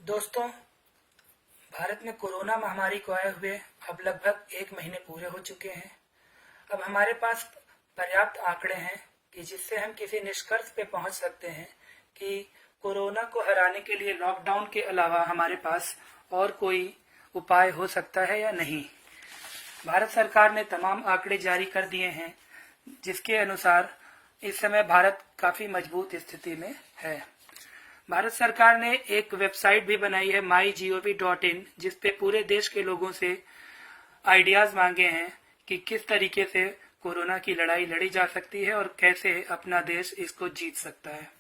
दोस्तों, भारत में कोरोना महामारी को आए हुए अब लगभग 1 महीने पूरे हो चुके हैं। अब हमारे पास पर्याप्त आंकड़े हैं कि जिससे हम किसी निष्कर्ष पे पहुंच सकते हैं कि कोरोना को हराने के लिए लॉकडाउन के अलावा हमारे पास और कोई उपाय हो सकता है या नहीं। भारत सरकार ने तमाम आंकड़े जारी कर दिए हैं, जिसके अनुसार इस समय भारत काफी मजबूत स्थिति में है। भारत सरकार ने एक वेबसाइट भी बनाई है mygov.in, जिसपे पूरे देश के लोगों से आइडियाज मांगे हैं कि किस तरीके से कोरोना की लड़ाई लड़ी जा सकती है और कैसे अपना देश इसको जीत सकता है।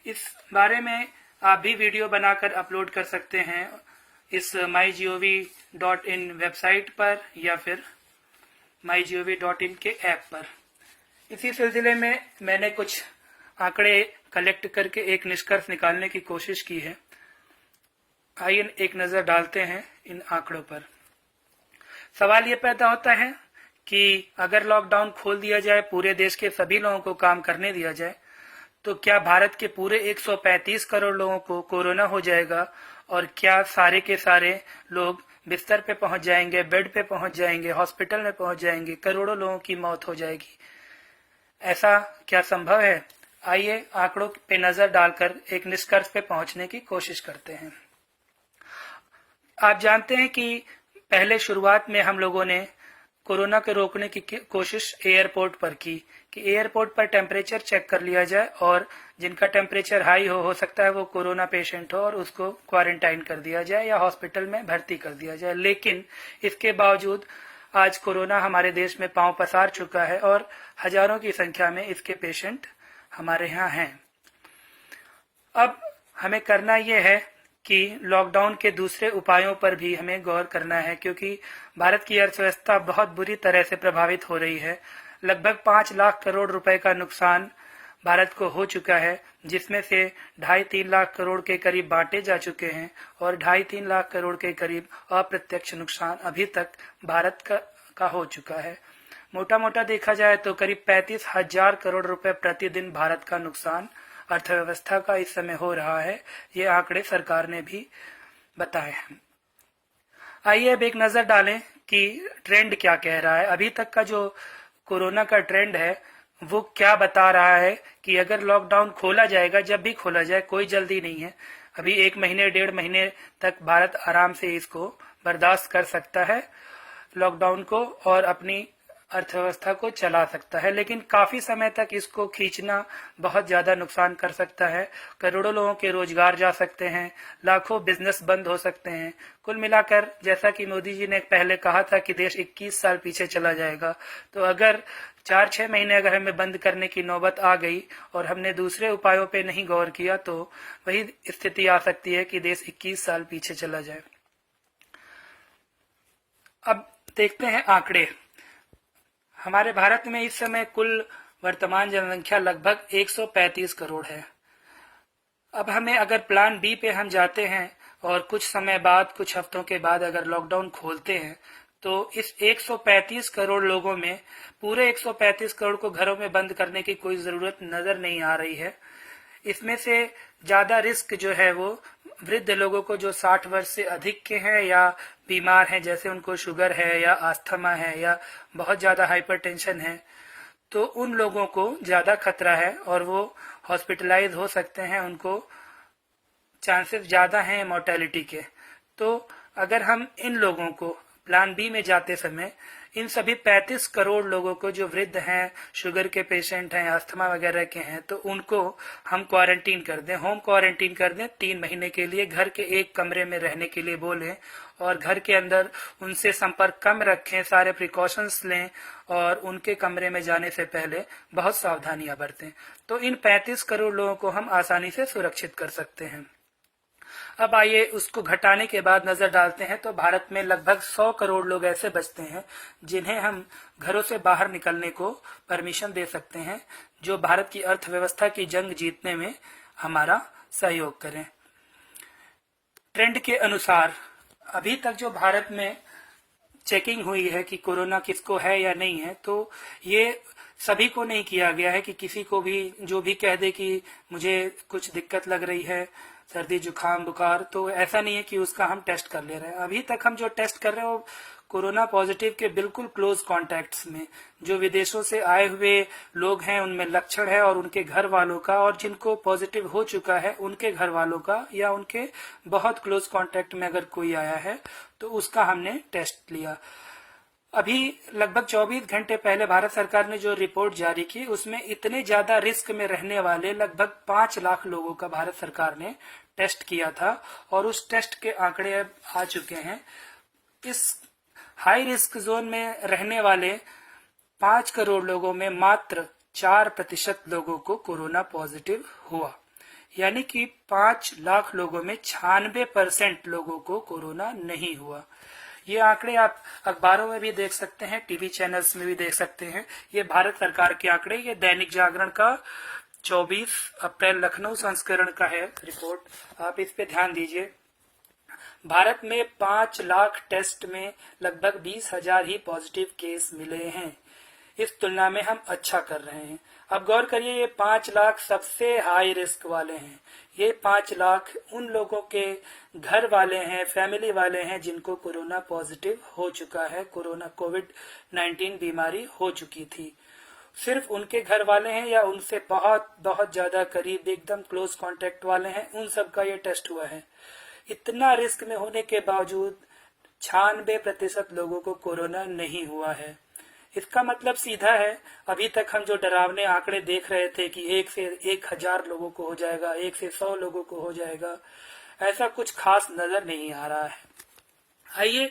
इस बारे में आप भी वीडियो बनाकर अपलोड कर सकते हैं इस mygov.in वेबसाइट पर या फिर mygov.in के ऐप पर। इसी सिलसिले में मैंने कुछ आंकड़े कलेक्ट करके एक निष्कर्ष निकालने की कोशिश की है। आइए एक नजर डालते हैं इन आंकड़ों पर। सवाल ये पैदा होता है कि अगर लॉकडाउन खोल दिया जाए, पूरे देश के सभी लोगों को काम करने दिया जाए, तो क्या भारत के पूरे 135 करोड़ लोगों को कोरोना हो जाएगा और क्या सारे के सारे लोग बिस्तर पे पहुंच जाएंगे, बेड पे पहुंच जाएंगे, हॉस्पिटल में पहुंच जाएंगे, करोड़ों लोगों की मौत हो जाएगी? ऐसा क्या संभव है? आइए आंकड़ों पे नजर डालकर एक निष्कर्ष पे पहुंचने की कोशिश करते हैं। आप जानते हैं कि पहले शुरुआत में हम लोगों ने कोरोना के रोकने की कोशिश एयरपोर्ट पर की कि एयरपोर्ट पर टेम्परेचर चेक कर लिया जाए और जिनका टेम्परेचर हाई हो सकता है वो कोरोना पेशेंट हो और उसको क्वारंटाइन कर दिया जाए या हॉस्पिटल में भर्ती कर दिया जाए। लेकिन इसके बावजूद आज कोरोना हमारे देश में पांव पसार चुका है और हजारों की संख्या में इसके पेशेंट हमारे यहाँ हैं। अब हमें करना यह है कि लॉकडाउन के दूसरे उपायों पर भी हमें गौर करना है, क्योंकि भारत की अर्थव्यवस्था बहुत बुरी तरह से प्रभावित हो रही है। लगभग 5 लाख करोड़ रुपए का नुकसान भारत को हो चुका है, जिसमें से 2.5-3 लाख करोड़ के करीब बांटे जा चुके हैं और 2.5-3 लाख करोड़ के करीब अप्रत्यक्ष नुकसान अभी तक भारत का हो चुका है। मोटा मोटा देखा जाए तो करीब 35,000 करोड़ रुपए प्रतिदिन भारत का नुकसान अर्थव्यवस्था का इस समय हो रहा है। ये आंकड़े सरकार ने भी बताए हैं। आइए अब एक नजर डालें कि ट्रेंड क्या कह रहा है। अभी तक का जो कोरोना का ट्रेंड है वो क्या बता रहा है कि अगर लॉकडाउन खोला जाएगा, जब भी खोला जाए, कोई जल्दी नहीं है। अभी 1 महीने 1.5 महीने तक भारत आराम से इसको बर्दाश्त कर सकता है, लॉकडाउन को, और अपनी अर्थव्यवस्था को चला सकता है। लेकिन काफी समय तक इसको खींचना बहुत ज्यादा नुकसान कर सकता है। करोड़ों लोगों के रोजगार जा सकते हैं, लाखों बिजनेस बंद हो सकते हैं। कुल मिलाकर जैसा कि मोदी जी ने पहले कहा था कि देश 21 साल पीछे चला जाएगा, तो अगर 4-6 महीने अगर हमें बंद करने की नौबत आ गई और हमने दूसरे उपायों पे नहीं गौर किया तो वही स्थिति आ सकती है कि देश 21 साल पीछे चला जाए। अब देखते हैं आंकड़े। हमारे भारत में इस समय कुल वर्तमान जनसंख्या लगभग 135 करोड़ है। अब हमें अगर प्लान बी पे हम जाते हैं और कुछ समय बाद, कुछ हफ्तों के बाद अगर लॉकडाउन खोलते हैं, तो इस 135 करोड़ लोगों में पूरे 135 करोड़ को घरों में बंद करने की कोई जरूरत नजर नहीं आ रही है। इसमें से ज्यादा रिस्क जो है वो वृद्ध लोगों को, जो 60 वर्ष से अधिक के हैं या बीमार हैं, जैसे उनको शुगर है या अस्थमा है या बहुत ज्यादा हाइपरटेंशन है, तो उन लोगों को ज्यादा खतरा है और वो हॉस्पिटलाइज हो सकते हैं, उनको चांसेस ज्यादा हैं मोर्टेलिटी के। तो अगर हम इन लोगों को प्लान बी में जाते समय इन सभी 35 करोड़ लोगों को, जो वृद्ध हैं, शुगर के पेशेंट हैं, अस्थमा वगैरह के हैं, तो उनको हम क्वारंटीन कर दें, होम क्वारंटीन कर दें 3 महीने के लिए, घर के एक कमरे में रहने के लिए बोलें और घर के अंदर उनसे संपर्क कम रखें, सारे प्रिकॉशंस लें और उनके कमरे में जाने से पहले बहुत सावधानियां बरतें, तो इन 35 करोड़ लोगों को हम आसानी से सुरक्षित कर सकते हैं। अब आइए उसको घटाने के बाद नजर डालते हैं तो भारत में लगभग 100 करोड़ लोग ऐसे बचते हैं जिन्हें हम घरों से बाहर निकलने को परमिशन दे सकते हैं, जो भारत की अर्थव्यवस्था की जंग जीतने में हमारा सहयोग करें। ट्रेंड के अनुसार अभी तक जो भारत में चेकिंग हुई है कि कोरोना किसको है या नहीं है, तो ये सभी को नहीं किया गया है कि किसी को भी जो भी कह दे कि मुझे कुछ दिक्कत लग रही है, सर्दी जुकाम बुखार, तो ऐसा नहीं है कि उसका हम टेस्ट कर ले रहे हैं। अभी तक हम जो टेस्ट कर रहे हैं वो कोरोना पॉजिटिव के बिल्कुल क्लोज कॉन्टैक्ट्स में जो विदेशों से आए हुए लोग हैं उनमें लक्षण है, और उनके घर वालों का, और जिनको पॉजिटिव हो चुका है उनके घर वालों का, या उनके बहुत क्लोज कॉन्टैक्ट में अगर कोई आया है तो उसका हमने टेस्ट लिया। अभी लगभग 24 घंटे पहले भारत सरकार ने जो रिपोर्ट जारी की उसमें इतने ज्यादा रिस्क में रहने वाले लगभग 5 लाख लोगों का भारत सरकार ने टेस्ट किया था, और उस टेस्ट के आंकड़े अब आ चुके हैं। इस हाई रिस्क जोन में रहने वाले 5 करोड़ लोगों में मात्र 4% लोगों को कोरोना पॉजिटिव हुआ, यानी कि 5 लाख लोगों में 96% लोगों को कोरोना नहीं हुआ। ये आंकड़े आप अखबारों में भी देख सकते हैं, टीवी चैनल्स में भी देख सकते हैं। ये भारत सरकार के आंकड़े, ये दैनिक जागरण का 24 अप्रैल लखनऊ संस्करण का है रिपोर्ट, आप इस पे ध्यान दीजिए। भारत में 5 लाख टेस्ट में लगभग 20,000 ही पॉजिटिव केस मिले हैं। इस तुलना में हम अच्छा कर रहे हैं। अब गौर करिए, ये 5 लाख सबसे हाई रिस्क वाले हैं। ये 5 लाख उन लोगों के घर वाले हैं, फैमिली वाले हैं जिनको कोरोना पॉजिटिव हो चुका है, कोरोना कोविड-19 बीमारी हो चुकी थी। सिर्फ उनके घर वाले हैं या उनसे बहुत बहुत ज्यादा करीब एकदम क्लोज कांटेक्ट वाले हैं, उन सब का ये टेस्ट हुआ है। इतना रिस्क में होने के बावजूद 96% लोगों को कोरोना नहीं हुआ है। इसका मतलब सीधा है, अभी तक हम जो डरावने आंकड़े देख रहे थे कि 1 से 1,000 लोगों को हो जाएगा, 1 से 100 लोगों को हो जाएगा, ऐसा कुछ खास नजर नहीं आ रहा है। आइए,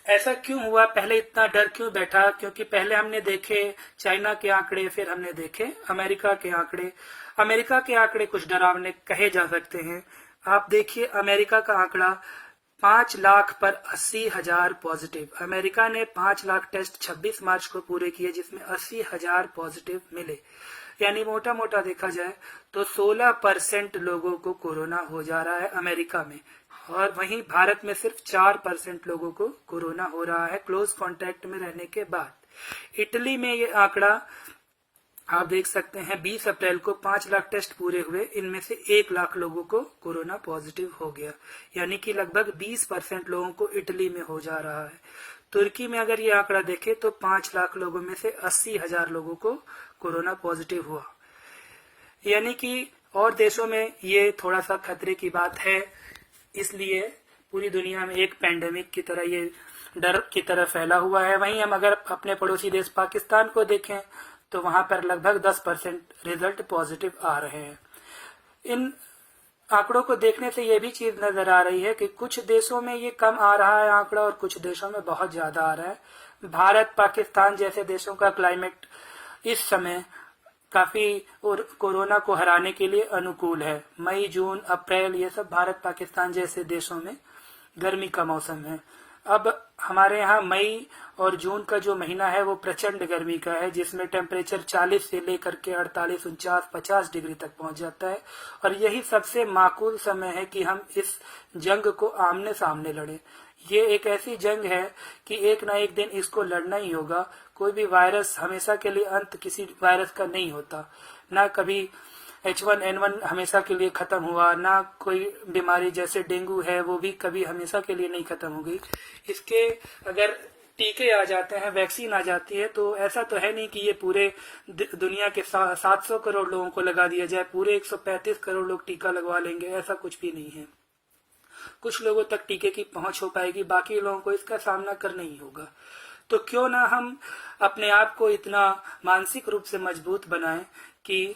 ऐसा क्यों हुआ, पहले इतना डर क्यों बैठा? क्योंकि पहले हमने देखे चाइना के आंकड़े, फिर हमने देखे अमेरिका के आंकड़े। अमेरिका के आंकड़े कुछ डरावने कहे जा सकते हैं। आप देखिए, अमेरिका का आंकड़ा 5 लाख पर 80,000 पॉजिटिव। अमेरिका ने 5 लाख टेस्ट 26 मार्च को पूरे किए, जिसमें 80,000 पॉजिटिव मिले। यानी मोटा मोटा देखा जाए तो 16% लोगों को कोरोना हो जा रहा है अमेरिका में, और वहीं भारत में सिर्फ 4% लोगों को कोरोना हो रहा है क्लोज कांटेक्ट में रहने के बाद। इटली में ये आंकड़ा आप देख सकते हैं, 20 अप्रैल को 5 लाख टेस्ट पूरे हुए, इनमें से 1 लाख लोगों को कोरोना पॉजिटिव हो गया, यानी कि लगभग 20% लोगों को इटली में हो जा रहा है। तुर्की में अगर ये आंकड़ा देखें तो 5 लाख लोगों में से 80,000 लोगों को कोरोना पॉजिटिव हुआ, यानी कि और देशों में ये थोड़ा सा खतरे की बात है। इसलिए पूरी दुनिया में एक पैंडेमिक की तरह ये डर की तरह फैला हुआ है। वहीं हम अगर अपने पड़ोसी देश पाकिस्तान को देखें तो वहां पर लगभग 10% रिजल्ट पॉजिटिव आ रहे हैं। इन आंकड़ों को देखने से ये भी चीज नजर आ रही है कि कुछ देशों में ये कम आ रहा है आंकड़ा, और कुछ देशों में बहुत ज्यादा आ रहा है। भारत, पाकिस्तान जैसे देशों का क्लाइमेट इस समय काफी और कोरोना को हराने के लिए अनुकूल है। मई, जून, अप्रैल, ये सब भारत, पाकिस्तान जैसे देशों में गर्मी का मौसम है। अब हमारे यहाँ मई और जून का जो महीना है वो प्रचंड गर्मी का है, जिसमें टेम्परेचर 40 से लेकर के 48, 49, 50 डिग्री तक पहुंच जाता है। और यही सबसे माकूल समय है कि हम इस जंग को आमने सामने लड़ें। ये एक ऐसी जंग है कि एक ना एक दिन इसको लड़ना ही होगा। कोई भी वायरस हमेशा के लिए अंत किसी वायरस का नहीं होता। ना कभी H1N1 हमेशा के लिए खत्म हुआ, ना कोई बीमारी जैसे डेंगू है वो भी कभी हमेशा के लिए नहीं खत्म होगी। इसके अगर टीके आ जाते हैं, वैक्सीन आ जाती है, तो ऐसा तो है नहीं कि ये पूरे दुनिया के 700 करोड़ लोगों को लगा दिया जाए, पूरे 135 करोड़ लोग टीका लगवा लेंगे, ऐसा कुछ भी नहीं है। कुछ लोगों तक टीके की पहुंच हो पाएगी, बाकी लोगों को इसका सामना करना ही होगा। तो क्यों ना हम अपने आप को इतना मानसिक रूप से मजबूत बनाएं कि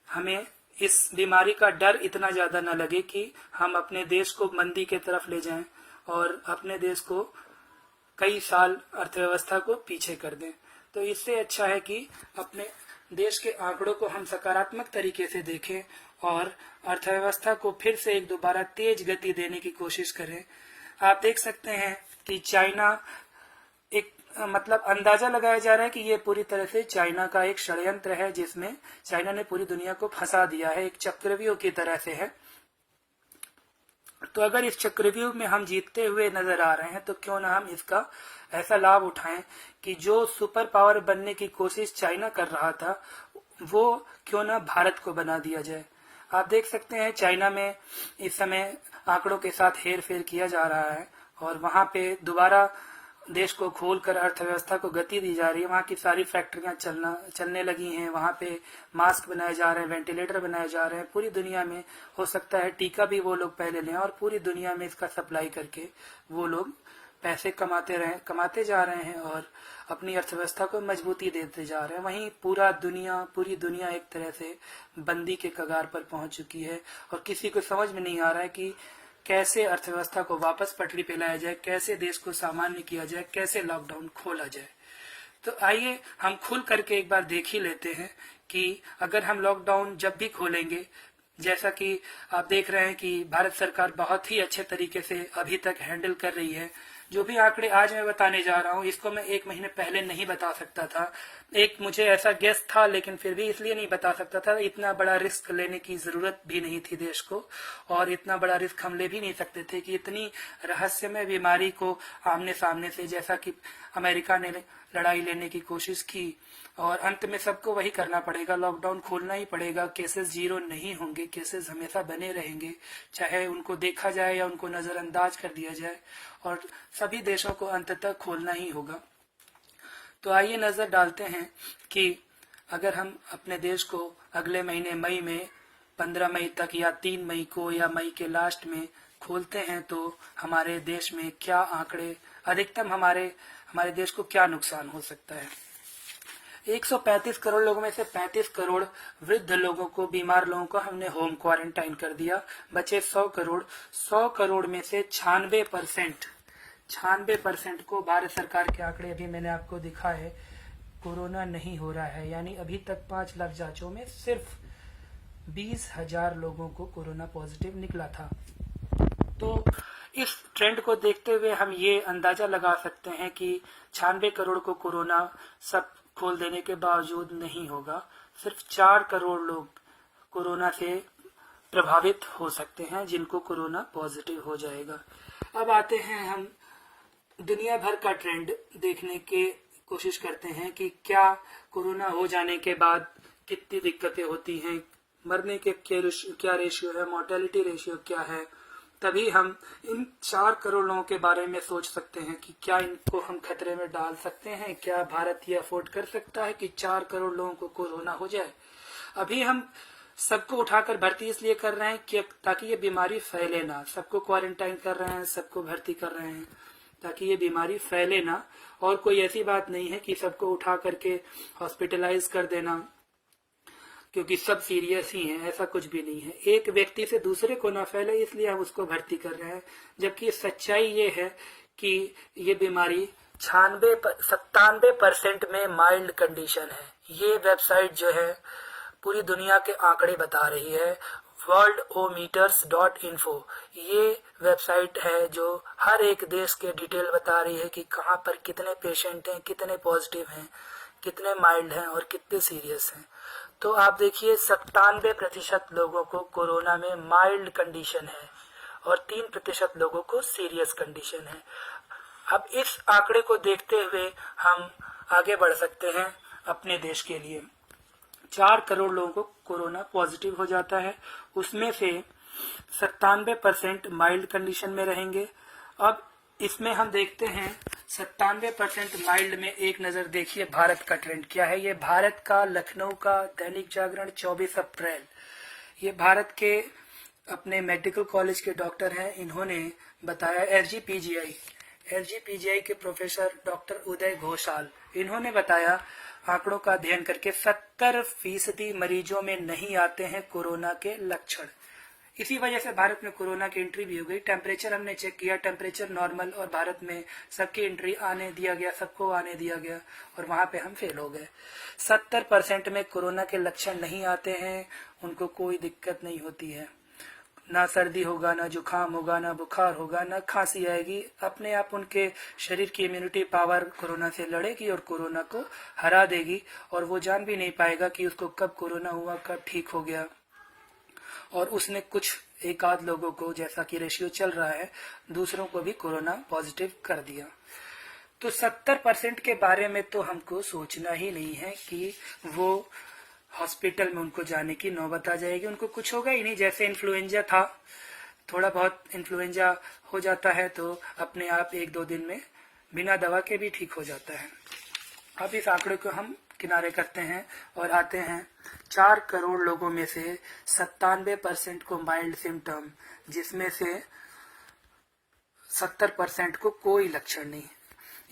हमें इस बीमारी का डर इतना ज्यादा न लगे कि हम अपने देश को मंदी के तरफ ले जाएं और अपने देश को कई साल अर्थव्यवस्था को पीछे कर दें। तो इससे अच्छा है कि अपने देश के आंकड़ों को हम सकारात्मक तरीके से देखें और अर्थव्यवस्था को फिर से एक दोबारा तेज गति देने की कोशिश करें। आप देख सकते हैं कि चाइना एक मतलब अंदाजा लगाया जा रहा है कि ये पूरी तरह से चाइना का एक षड्यंत्र है, जिसमें चाइना ने पूरी दुनिया को फंसा दिया है, एक चक्रव्यूह की तरह से है। तो अगर इस चक्रव्यूह में हम जीतते हुए नजर आ रहे हैं तो क्यों ना हम इसका ऐसा लाभ उठाएं कि जो सुपर पावर बनने की कोशिश चाइना कर रहा था वो क्यों ना भारत को बना दिया जाए। आप देख सकते हैं चाइना में इस समय आंकड़ों के साथ हेर फेर किया जा रहा है और वहां पे दोबारा देश को खोलकर अर्थव्यवस्था को गति दी जा रही है। वहाँ की सारी फैक्ट्रियां चलने लगी हैं, वहाँ पे मास्क बनाए जा रहे हैं, वेंटिलेटर बनाए जा रहे हैं। पूरी दुनिया में हो सकता है टीका भी वो लोग पहले लें और पूरी दुनिया में इसका सप्लाई करके वो लोग पैसे कमाते जा रहे हैं और अपनी अर्थव्यवस्था को मजबूती देते जा रहे हैं। वहीं पूरी दुनिया एक तरह से बंदी के कगार पर पहुंच चुकी है और किसी को समझ में नहीं आ रहा है कि कैसे अर्थव्यवस्था को वापस पटरी पे लाया जाए, कैसे देश को सामान्य किया जाए, कैसे लॉकडाउन खोला जाए। तो आइए हम खुल करके एक बार देख ही लेते हैं कि अगर हम लॉकडाउन जब भी खोलेंगे, जैसा कि आप देख रहे हैं कि भारत सरकार बहुत ही अच्छे तरीके से अभी तक हैंडल कर रही है। जो भी आंकड़े आज मैं बताने जा रहा हूँ इसको मैं 1 महीने पहले नहीं बता सकता था। मुझे ऐसा गेस था, लेकिन फिर भी इसलिए नहीं बता सकता था, इतना बड़ा रिस्क लेने की जरूरत भी नहीं थी देश को और इतना बड़ा रिस्क हम ले भी नहीं सकते थे कि इतनी रहस्यमय बीमारी को आमने सामने से, जैसा कि अमेरिका ने लड़ाई लेने की कोशिश की और अंत में सबको वही करना पड़ेगा, लॉकडाउन खोलना ही पड़ेगा। केसेस जीरो नहीं होंगे, केसेस हमेशा बने रहेंगे, चाहे उनको देखा जाए या उनको नजरअंदाज कर दिया जाए और सभी देशों को अंततः खोलना ही होगा। तो आइए नजर डालते हैं कि अगर हम अपने देश को अगले महीने मई में 15 मई तक या 3 मई को या मई के लास्ट में खोलते हैं तो हमारे देश में क्या आंकड़े, अधिकतम हमारे देश को क्या नुकसान हो सकता है। 135 करोड़ लोगों में से 35 करोड़ वृद्ध लोगों को, बीमार लोगों को हमने होम क्वारंटाइन कर दिया। बचे 100 करोड़ में से 96% को, भारत सरकार के आंकड़े अभी मैंने आपको दिखा है, कोरोना नहीं हो रहा है। यानी अभी तक 5 लाख जांचों में सिर्फ 20,000 लोगों को कोरोना पॉजिटिव निकला था। तो इस ट्रेंड को देखते हुए हम ये अंदाजा लगा सकते हैं कि 96 करोड़ को कोरोना सब खोल देने के बावजूद नहीं होगा। सिर्फ 4 करोड़ लोग कोरोना से प्रभावित हो सकते हैं जिनको कोरोना पॉजिटिव हो जाएगा। अब आते हैं हम दुनिया भर का ट्रेंड देखने की कोशिश करते हैं कि क्या कोरोना हो जाने के बाद कितनी दिक्कतें होती हैं, मरने के क्या रेशियो है, मोर्टेलिटी रेशियो क्या है। तभी हम इन 4 करोड़ लोगों के बारे में सोच सकते हैं कि क्या इनको हम खतरे में डाल सकते हैं, क्या भारत ये अफोर्ड कर सकता है कि 4 करोड़ लोगों को कोरोना हो जाए। अभी हम सबको उठाकर भर्ती इसलिए कर रहे हैं कि ताकि ये बीमारी फैले ना, सबको क्वारंटाइन कर रहे हैं, सबको भर्ती कर रहे हैं ताकि ये बीमारी फैले ना। और कोई ऐसी बात नहीं है कि सबको उठा करके हॉस्पिटलाइज कर देना क्योंकि सब सीरियस ही हैं, ऐसा कुछ भी नहीं है। एक व्यक्ति से दूसरे को ना फैले इसलिए हम उसको भर्ती कर रहे हैं, जबकि सच्चाई ये है कि ये बीमारी 97% में माइल्ड कंडीशन है। ये वेबसाइट जो है पूरी दुनिया के आंकड़े बता रही है, worldometers.info ये वेबसाइट है जो हर एक देश के डिटेल बता रही है कि कहाँ पर कितने पेशेंट हैं, कितने पॉजिटिव हैं, कितने माइल्ड हैं और कितने सीरियस हैं। तो आप देखिए 97% लोगों को कोरोना में माइल्ड कंडीशन है और 3% लोगों को सीरियस कंडीशन है। अब इस आंकड़े को देखते हुए हम आगे बढ़ सकते हैं अपने देश के लिए। 4 करोड़ लोगों को कोरोना पॉजिटिव हो जाता है, उसमें से 97% माइल्ड कंडीशन में रहेंगे। अब इसमें हम देखते हैं 97% माइल्ड में एक नजर देखिए भारत का ट्रेंड क्या है। ये भारत का, लखनऊ का दैनिक जागरण 24 अप्रैल, ये भारत के अपने मेडिकल कॉलेज के डॉक्टर हैं, इन्होंने बताया, एलजीपीजीआई के प्रोफेसर डॉक्टर उदय घोषाल, इन्होंने बताया आंकड़ों का अध्ययन करके 70% मरीजों में नहीं आते हैं कोरोना के लक्षण। इसी वजह से भारत में कोरोना की एंट्री भी हो गई। टेम्परेचर हमने चेक किया, टेम्परेचर नॉर्मल और भारत में सबकी एंट्री आने दिया गया, सबको आने दिया गया और वहां पे हम फेल हो गए। 70% में कोरोना के लक्षण नहीं आते हैं, उनको कोई दिक्कत नहीं होती है, ना सर्दी होगा, ना जुकाम होगा, ना बुखार होगा, ना खांसी आएगी। अपने आप उनके शरीर की इम्यूनिटी पावर कोरोना से लड़ेगी और कोरोना को हरा देगी और वो जान भी नहीं पाएगा कि उसको कब कोरोना हुआ, कब ठीक हो गया। और उसने कुछ एक आध लोगों को, जैसा कि रेशियो चल रहा है, दूसरों को भी कोरोना पॉजिटिव कर दिया। तो 70% के बारे में तो हमको सोचना ही नहीं है कि वो हॉस्पिटल में उनको जाने की नौबत आ जाएगी। उनको कुछ होगा ही नहीं, जैसे इन्फ्लुएंजा था, थोड़ा बहुत इन्फ्लुएंजा हो जाता है तो अपने आप 1-2 दिन में बिना दवा के भी ठीक हो जाता है। अब इस आंकड़े को हम किनारे करते हैं और आते हैं 4 करोड़ लोगों में से 97% को माइल्ड सिम्टम, जिसमें से 70% को कोई लक्षण नहीं,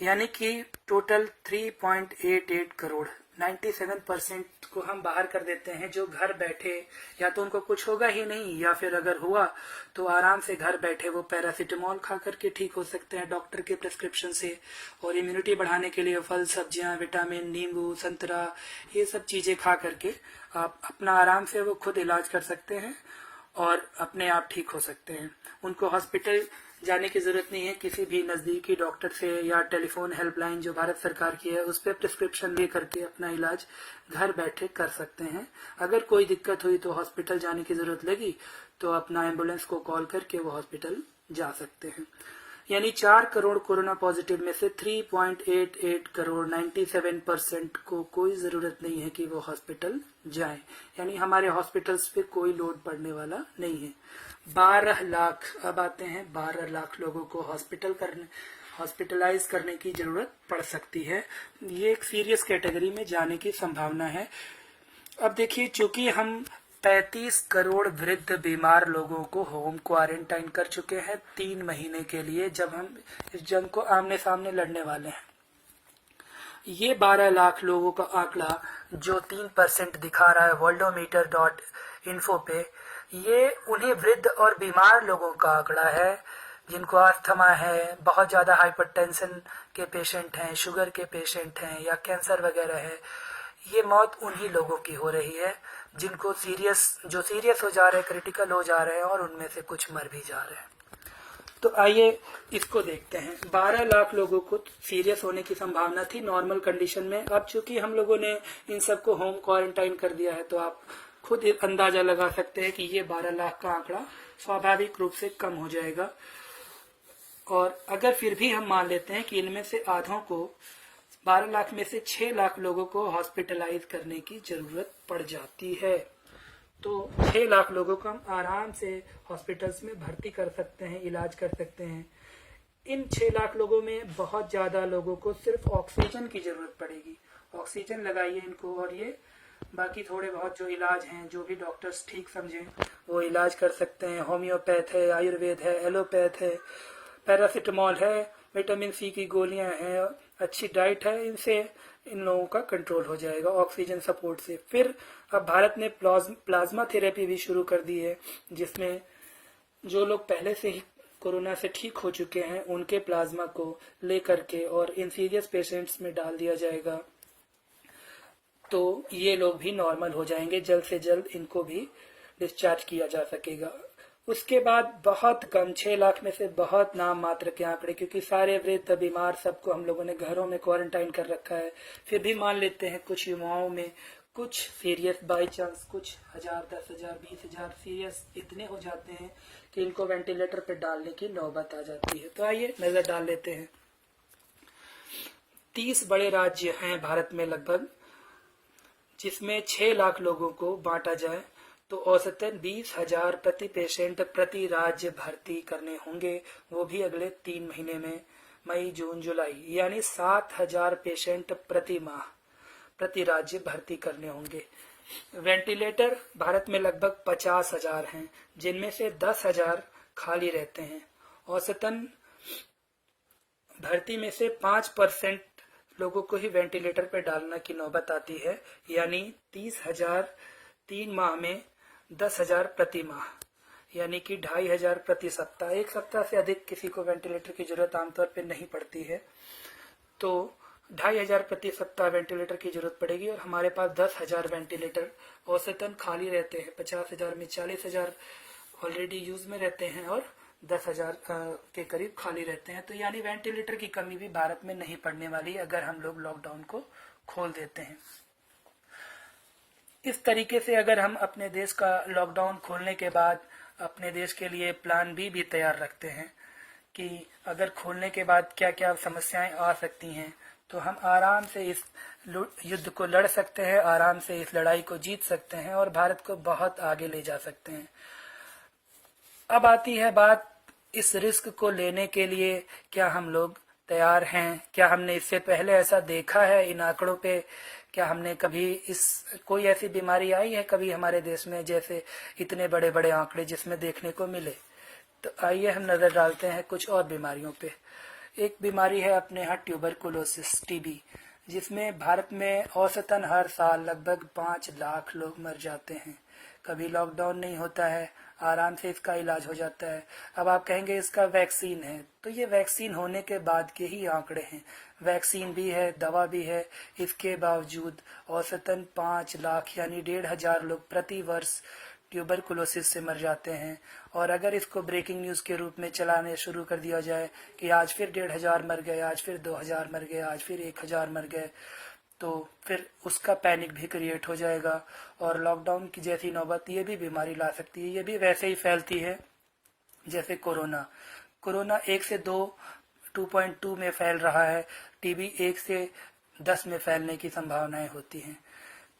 यानी कि टोटल 3.88 करोड़ 97% को हम बाहर कर देते हैं, जो घर बैठे या तो उनको कुछ होगा ही नहीं, या फिर अगर हुआ तो आराम से घर बैठे वो पैरासिटामोल खा करके ठीक हो सकते हैं डॉक्टर के प्रिस्क्रिप्शन से। और इम्यूनिटी बढ़ाने के लिए फल, सब्जियां, विटामिन, नींबू, संतरा, ये सब चीजें खा करके आप अपना आराम से वो खुद इलाज कर सकते हैं और अपने आप ठीक हो सकते हैं। उनको हॉस्पिटल जाने की जरूरत नहीं है, किसी भी नजदीकी डॉक्टर से या टेलीफोन हेल्पलाइन जो भारत सरकार की है उस पर प्रिस्क्रिप्शन ले करके अपना इलाज घर बैठे कर सकते हैं। अगर कोई दिक्कत हुई तो हॉस्पिटल जाने की जरूरत लगी तो अपना एम्बुलेंस को कॉल करके वो हॉस्पिटल जा सकते हैं। यानी 4 करोड़ कोरोना पॉजिटिव में से 3.88 करोड़ 97% को कोई जरूरत नहीं है कि वो हॉस्पिटल जाएं, यानी हमारे हॉस्पिटल्स पे कोई लोड पड़ने वाला नहीं है। 12 लाख, अब आते हैं 12 लाख लोगों को हॉस्पिटलाइज करने की जरूरत पड़ सकती है। ये एक सीरियस कैटेगरी में जाने की संभावना है। अब देखिए, चूंकि हम 35 करोड़ वृद्ध बीमार लोगों को होम क्वारंटाइन कर चुके हैं 3 महीने के लिए, जब हम इस जंग को आमने सामने लड़ने वाले हैं। ये 12 लाख लोगों का आंकड़ा जो 3% दिखा रहा है worldometer.info पे, ये उन्हीं वृद्ध और बीमार लोगों का आंकड़ा है जिनको अस्थमा है, बहुत ज्यादा हाइपरटेंशन के पेशेंट हैं, शुगर के पेशेंट हैं या कैंसर वगैरह है। ये मौत उन्हीं लोगों की हो रही है जिनको जो सीरियस हो जा रहे हैं, क्रिटिकल हो जा रहे हैं, और उनमें से कुछ मर भी जा रहे हैं। तो आइए इसको देखते हैं। 12 लाख लोगों को सीरियस होने की संभावना थी नॉर्मल कंडीशन में। अब चूंकि हम लोगों ने इन सबको होम क्वारंटाइन कर दिया है तो आप खुद अंदाजा लगा सकते हैं कि ये 12 लाख का आंकड़ा स्वाभाविक रूप से कम हो जाएगा। और अगर फिर भी हम मान लेते हैं कि इनमें से आधों को, 12 लाख में से 6 लाख लोगों को हॉस्पिटलाइज करने की जरूरत पड़ जाती है, तो 6 लाख लोगों को हम आराम से हॉस्पिटल्स में भर्ती कर सकते हैं, इलाज कर सकते हैं। इन 6 लाख लोगों में बहुत ज्यादा लोगों को सिर्फ ऑक्सीजन की जरूरत पड़ेगी। ऑक्सीजन लगाइए इनको, और ये बाकी थोड़े बहुत जो इलाज हैं, जो भी डॉक्टर्स ठीक समझें वो इलाज कर सकते हैं। होम्योपैथ है, आयुर्वेद है, एलोपैथ है, पैरासिटामोल है, विटामिन सी की गोलियां हैं, अच्छी डाइट है, इनसे इन लोगों का कंट्रोल हो जाएगा ऑक्सीजन सपोर्ट से। फिर अब भारत ने प्लाज्मा थेरेपी भी शुरू कर दी है, जिसमें जो लोग पहले से ही कोरोना से ठीक हो चुके हैं उनके प्लाज्मा को लेकर के और इन सीरियस पेशेंट्स में डाल दिया जाएगा, तो ये लोग भी नॉर्मल हो जाएंगे। जल्द से जल्द इनको भी डिस्चार्ज किया जा सकेगा। उसके बाद बहुत कम, 6 लाख में से बहुत नाम मात्र के आंकड़े, क्योंकि सारे वृद्ध बीमार सबको हम लोगों ने घरों में क्वारंटाइन कर रखा है। फिर भी मान लेते हैं कुछ युवाओं में कुछ सीरियस बाई चांस कुछ 1000, 10,000, 20,000 सीरियस इतने हो जाते हैं कि इनको वेंटिलेटर पर डालने की नौबत आ जाती है। तो आइए नजर डाल लेते हैं। 30 बड़े राज्य हैं भारत में लगभग, जिसमें 6 लाख लोगों को बांटा जाए तो औसतन 20,000 प्रति पेशेंट प्रति राज्य भर्ती करने होंगे, वो भी अगले 3 महीने में, मई, जून, जुलाई, यानी 7,000 पेशेंट प्रति माह प्रति राज्य भर्ती करने होंगे। वेंटिलेटर भारत में लगभग 50,000 हैं, जिनमें से 10,000 खाली रहते हैं। औसतन भर्ती में से 5% लोगों को ही वेंटिलेटर पर डालने की नौबत आती है, यानी 30,000 3 माह में 10,000 प्रति माह, यानी कि 2,500 प्रति सप्ताह। एक सप्ताह से अधिक किसी को वेंटिलेटर की जरूरत आमतौर पर नहीं पड़ती है, तो 2,500 प्रति सप्ताह वेंटिलेटर की जरूरत पड़ेगी। और हमारे पास 10,000 वेंटिलेटर औसतन खाली रहते हैं। 50,000 में 40,000 ऑलरेडी यूज में रहते हैं और 10,000 के करीब खाली रहते हैं। तो यानी वेंटिलेटर की कमी भी भारत में नहीं पड़ने वाली अगर हम लोग लॉकडाउन को खोल देते हैं। इस तरीके से अगर हम अपने देश का लॉकडाउन खोलने के बाद अपने देश के लिए प्लान बी भी तैयार रखते हैं कि अगर खोलने के बाद क्या क्या समस्याएं आ सकती हैं, तो हम आराम से इस युद्ध को लड़ सकते हैं, आराम से इस लड़ाई को जीत सकते हैं और भारत को बहुत आगे ले जा सकते हैं। अब आती है बात इस रिस्क को लेने के लिए क्या हम लोग तैयार हैं? क्या हमने इससे पहले ऐसा देखा है इन आंकड़ों पे? क्या हमने कभी कोई ऐसी बीमारी आई है कभी हमारे देश में जैसे इतने बड़े बड़े आंकड़े जिसमें देखने को मिले? तो आइए हम नजर डालते हैं कुछ और बीमारियों पे। एक बीमारी है अपने यहाँ ट्यूबरकुलोसिस, टीबी, जिसमें भारत में औसतन हर साल लगभग 5 लाख लोग मर जाते हैं। कभी लॉकडाउन नहीं होता है, आराम से इसका इलाज हो जाता है। अब आप कहेंगे इसका वैक्सीन है, तो ये वैक्सीन होने के बाद के ही आंकड़े हैं। वैक्सीन भी है, दवा भी है, इसके बावजूद औसतन 5 लाख यानी 1,500 लोग प्रति वर्ष ट्यूबरकुलोसिस से मर जाते हैं। और अगर इसको ब्रेकिंग न्यूज के रूप में चलाने शुरू कर दिया जाए कि आज फिर 1,500 मर गए, आज फिर 2,000 मर गए, आज फिर 1,000 मर गए, तो फिर उसका पैनिक भी क्रिएट हो जाएगा और लॉकडाउन की जैसी नौबत ये भी बीमारी ला सकती है। ये भी वैसे ही फैलती है जैसे कोरोना। कोरोना 1 से 2.2 में फैल रहा है, टीबी 1 से 10 में फैलने की संभावनाएं होती हैं।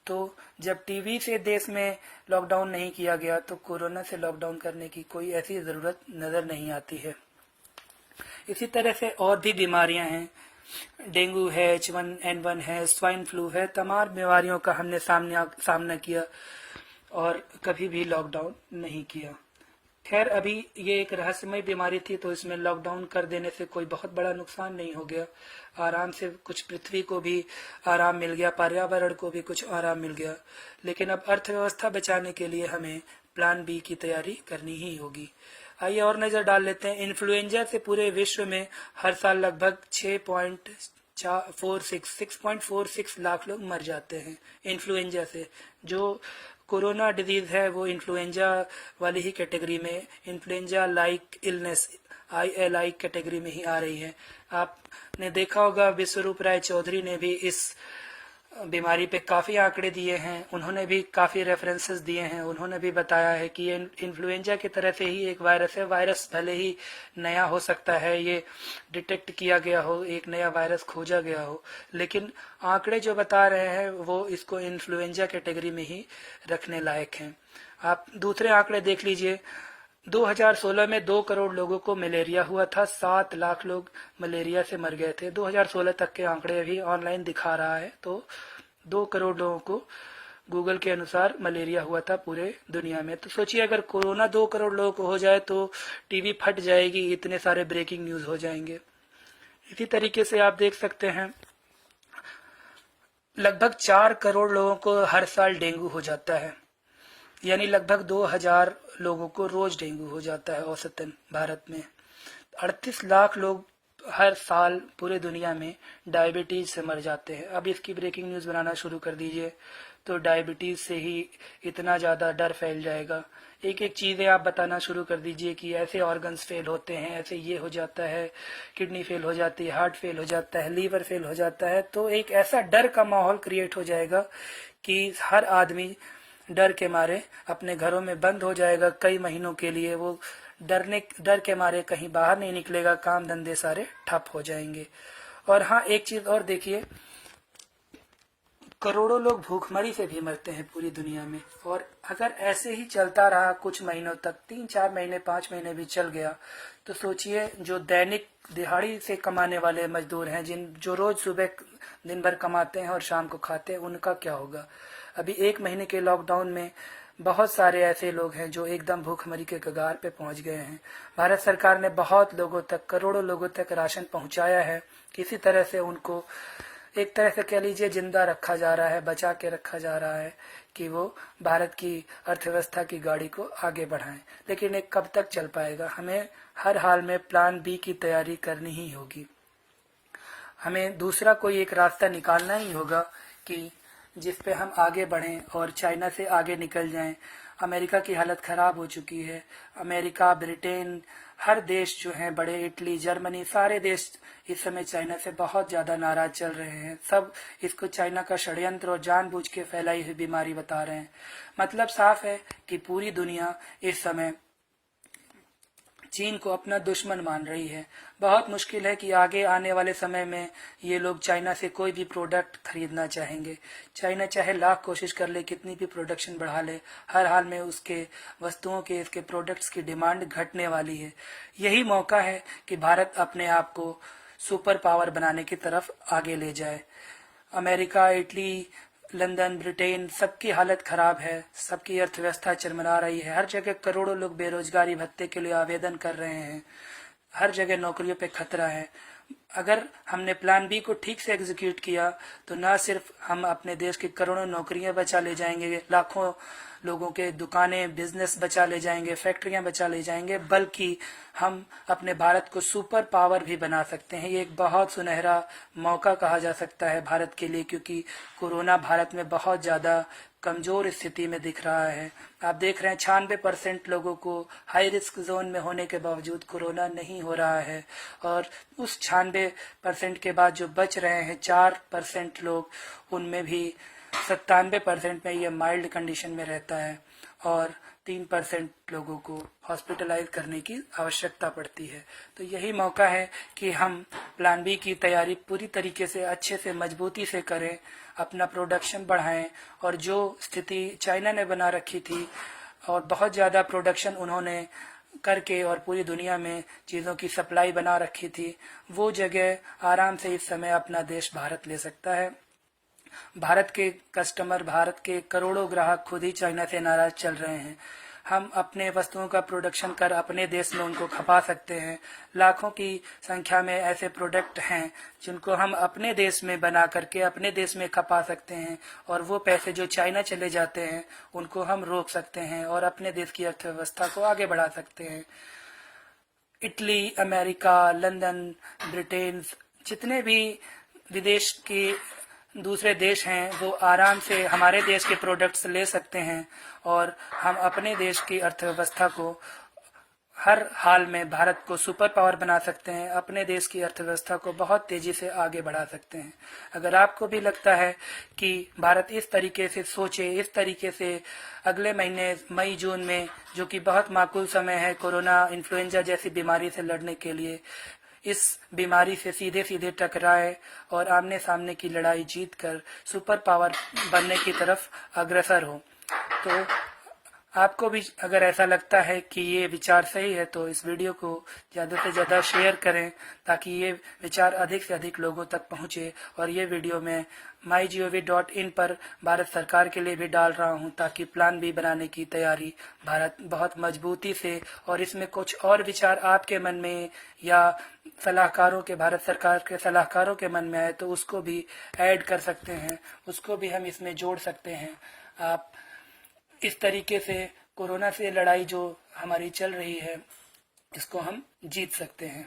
तो जब टीबी से देश में लॉकडाउन नहीं किया गया तो कोरोना से लॉकडाउन करने की कोई ऐसी जरूरत नजर नहीं आती है। इसी तरह से और भी बीमारियां हैं, डेंगू है, H1N1 है, स्वाइन फ्लू है, तमाम बीमारियों का हमने सामना किया और कभी भी लॉकडाउन नहीं किया। खैर अभी ये एक रहस्यमय बीमारी थी तो इसमें लॉकडाउन कर देने से कोई बहुत बड़ा नुकसान नहीं हो गया। आराम से कुछ पृथ्वी को भी आराम मिल गया, पर्यावरण को भी कुछ आराम मिल गया। लेकिन अब अर्थव्यवस्था बचाने के लिए हमें प्लान बी की तैयारी करनी ही होगी। आइए और नजर डाल लेते हैं। इन्फ्लुएंजा से पूरे विश्व में हर साल लगभग 6.46 लाख लोग मर जाते हैं इन्फ्लुएंजा से। जो कोरोना डिजीज है वो इन्फ्लुएंजा वाली ही कैटेगरी में, influenza like illness ILI category में ही आ रही है। आपने देखा होगा विश्वरूप राय चौधरी ने भी इस बीमारी पे काफी आंकड़े दिए हैं, उन्होंने भी काफी रेफरेंसेस दिए हैं। उन्होंने भी बताया है कि ये इन्फ्लुएंजा की तरह से ही एक वायरस है। वायरस भले ही नया हो सकता है, ये डिटेक्ट किया गया हो, एक नया वायरस खोजा गया हो, लेकिन आंकड़े जो बता रहे हैं वो इसको इन्फ्लुएंजा कैटेगरी में ही रखने लायक हैं। आप दूसरे आंकड़े देख लीजिए। 2016 में 2 करोड़ लोगों को मलेरिया हुआ था, 7 लाख लोग मलेरिया से मर गए थे। 2016 तक के आंकड़े अभी ऑनलाइन दिखा रहा है, तो 2 करोड़ लोगों को गूगल के अनुसार मलेरिया हुआ था पूरे दुनिया में। तो सोचिए अगर कोरोना 2 करोड़ लोगों को हो जाए तो टीवी फट जाएगी, इतने सारे ब्रेकिंग न्यूज हो जाएंगे। इसी तरीके से आप देख सकते हैं लगभग 4 करोड़ लोगों को हर साल डेंगू हो जाता है, यानी लगभग 2,000 लोगों को रोज डेंगू हो जाता है औसतन भारत में। 38 लाख लोग हर साल पूरे दुनिया में डायबिटीज से मर जाते हैं। अब इसकी ब्रेकिंग न्यूज बनाना शुरू कर दीजिए तो डायबिटीज से ही इतना ज्यादा डर फैल जाएगा। एक एक चीजें आप बताना शुरू कर दीजिए कि ऐसे ऑर्गन्स फेल होते हैं, ऐसे ये हो जाता है, किडनी फेल हो जाती है, हार्ट फेल हो जाता है, लीवर फेल हो जाता है। तो एक ऐसा डर का माहौल क्रिएट हो जाएगा कि हर आदमी डर के मारे अपने घरों में बंद हो जाएगा कई महीनों के लिए। वो डर के मारे कहीं बाहर नहीं निकलेगा, काम धंधे सारे ठप हो जाएंगे। और हाँ, एक चीज और देखिए, करोड़ों लोग भूखमरी से भी मरते हैं पूरी दुनिया में। और अगर ऐसे ही चलता रहा कुछ महीनों तक, 3-4 महीने 5 महीने भी चल गया, तो सोचिए जो दैनिक दिहाड़ी से कमाने वाले मजदूर हैं, जो रोज सुबह दिन भर कमाते हैं और शाम को खाते हैं, उनका क्या होगा। अभी 1 महीने के लॉकडाउन में बहुत सारे ऐसे लोग हैं जो एकदम भूखमरी के कगार पे पहुंच गए हैं। भारत सरकार ने बहुत लोगों तक, करोड़ों लोगों तक राशन पहुंचाया है। किसी तरह से उनको एक तरह से कह लीजिए जिंदा रखा जा रहा है, बचा के रखा जा रहा है कि वो भारत की अर्थव्यवस्था की गाड़ी को आगे बढ़ाएं। लेकिन ये कब तक चल पाएगा? हमें हर हाल में प्लान बी की तैयारी करनी ही होगी। हमें दूसरा कोई एक रास्ता निकालना ही होगा कि जिस पे हम आगे बढ़ें और चाइना से आगे निकल जाएं। अमेरिका की हालत खराब हो चुकी है। अमेरिका, ब्रिटेन, हर देश जो हैं बड़े, इटली, जर्मनी, सारे देश इस समय चाइना से बहुत ज्यादा नाराज चल रहे हैं। सब इसको चाइना का षड्यंत्र और जानबूझ के फैलाई हुई बीमारी बता रहे हैं। मतलब साफ है कि पूरी दुनिया इस समय चीन को अपना दुश्मन मान रही है। बहुत मुश्किल है कि आगे आने वाले समय में ये लोग चाइना से कोई भी प्रोडक्ट खरीदना चाहेंगे। चाइना चाहे लाख कोशिश कर ले, कितनी भी प्रोडक्शन बढ़ा ले, हर हाल में उसके वस्तुओं के, इसके प्रोडक्ट्स की डिमांड घटने वाली है। यही मौका है कि भारत अपने आप को सुपर पावर बनाने की तरफ आगे ले जाए। अमेरिका, इटली, लंदन, ब्रिटेन, सबकी हालत खराब है, सबकी अर्थव्यवस्था चरमरा रही है। हर जगह करोड़ों लोग बेरोजगारी भत्ते के लिए आवेदन कर रहे हैं। हर जगह नौकरियों पे खतरा है। अगर हमने प्लान बी को ठीक से एग्जीक्यूट किया तो न सिर्फ हम अपने देश की करोड़ों नौकरियां बचा ले जाएंगे, लाखों लोगों के दुकानें, बिजनेस बचा ले जाएंगे, फैक्ट्रियां बचा ले जाएंगे, बल्कि हम अपने भारत को सुपर पावर भी बना सकते हैं। ये एक बहुत सुनहरा मौका कहा जा सकता है भारत के लिए, क्योंकि कोरोना भारत में बहुत ज्यादा कमजोर स्थिति में दिख रहा है। आप देख रहे हैं 96% लोगों को हाई रिस्क जोन में होने के बावजूद कोरोना नहीं हो रहा है, और उस 96% के बाद जो बच रहे हैं 4% लोग, उनमें भी 97% में ये माइल्ड कंडीशन में रहता है और 3% लोगों को हॉस्पिटलाइज करने की आवश्यकता पड़ती है। तो यही मौका है कि हम प्लान बी की तैयारी पूरी तरीके से, अच्छे से, मजबूती से करें, अपना प्रोडक्शन बढ़ाएं, और जो स्थिति चाइना ने बना रखी थी और बहुत ज़्यादा प्रोडक्शन उन्होंने करके और पूरी दुनिया में चीज़ों की सप्लाई बना रखी थी, वो जगह आराम से इस समय अपना देश भारत ले सकता है। भारत के कस्टमर, भारत के करोड़ों ग्राहक खुद ही चाइना से नाराज चल रहे हैं। हम अपने वस्तुओं का प्रोडक्शन कर अपने देश में उनको खपा सकते हैं। लाखों की संख्या में ऐसे प्रोडक्ट हैं जिनको हम अपने देश में बना करके अपने देश में खपा सकते हैं, और वो पैसे जो चाइना चले जाते हैं उनको हम रोक सकते हैं और अपने देश की अर्थव्यवस्था को आगे बढ़ा सकते हैं। इटली, अमेरिका, लंदन, ब्रिटेन, जितने भी विदेश के दूसरे देश हैं वो आराम से हमारे देश के प्रोडक्ट्स ले सकते हैं, और हम अपने देश की अर्थव्यवस्था को हर हाल में भारत को सुपर पावर बना सकते हैं, अपने देश की अर्थव्यवस्था को बहुत तेजी से आगे बढ़ा सकते हैं। अगर आपको भी लगता है कि भारत इस तरीके से सोचे, इस तरीके से अगले महीने मई जून में, जो कि बहुत माकूल समय है कोरोना इन्फ्लुएंजा जैसी बीमारी से लड़ने के लिए, इस बीमारी से सीधे सीधे टकराए और आमने सामने की लड़ाई जीतकर सुपर पावर बनने की तरफ अग्रसर हो, तो आपको भी अगर ऐसा लगता है कि ये विचार सही है तो इस वीडियो को ज़्यादा से ज़्यादा शेयर करें, ताकि ये विचार अधिक से अधिक लोगों तक पहुँचे। और ये वीडियो मैं mygov.in पर भारत सरकार के लिए भी डाल रहा हूँ, ताकि प्लान बी बनाने की तैयारी भारत बहुत मजबूती से, और इसमें कुछ और विचार आपके मन में या सलाहकारों के, भारत सरकार के सलाहकारों के मन में आए तो उसको भी ऐड कर सकते हैं, उसको भी हम इसमें जोड़ सकते हैं। आप इस तरीके से कोरोना से लड़ाई जो हमारी चल रही है, इसको हम जीत सकते हैं।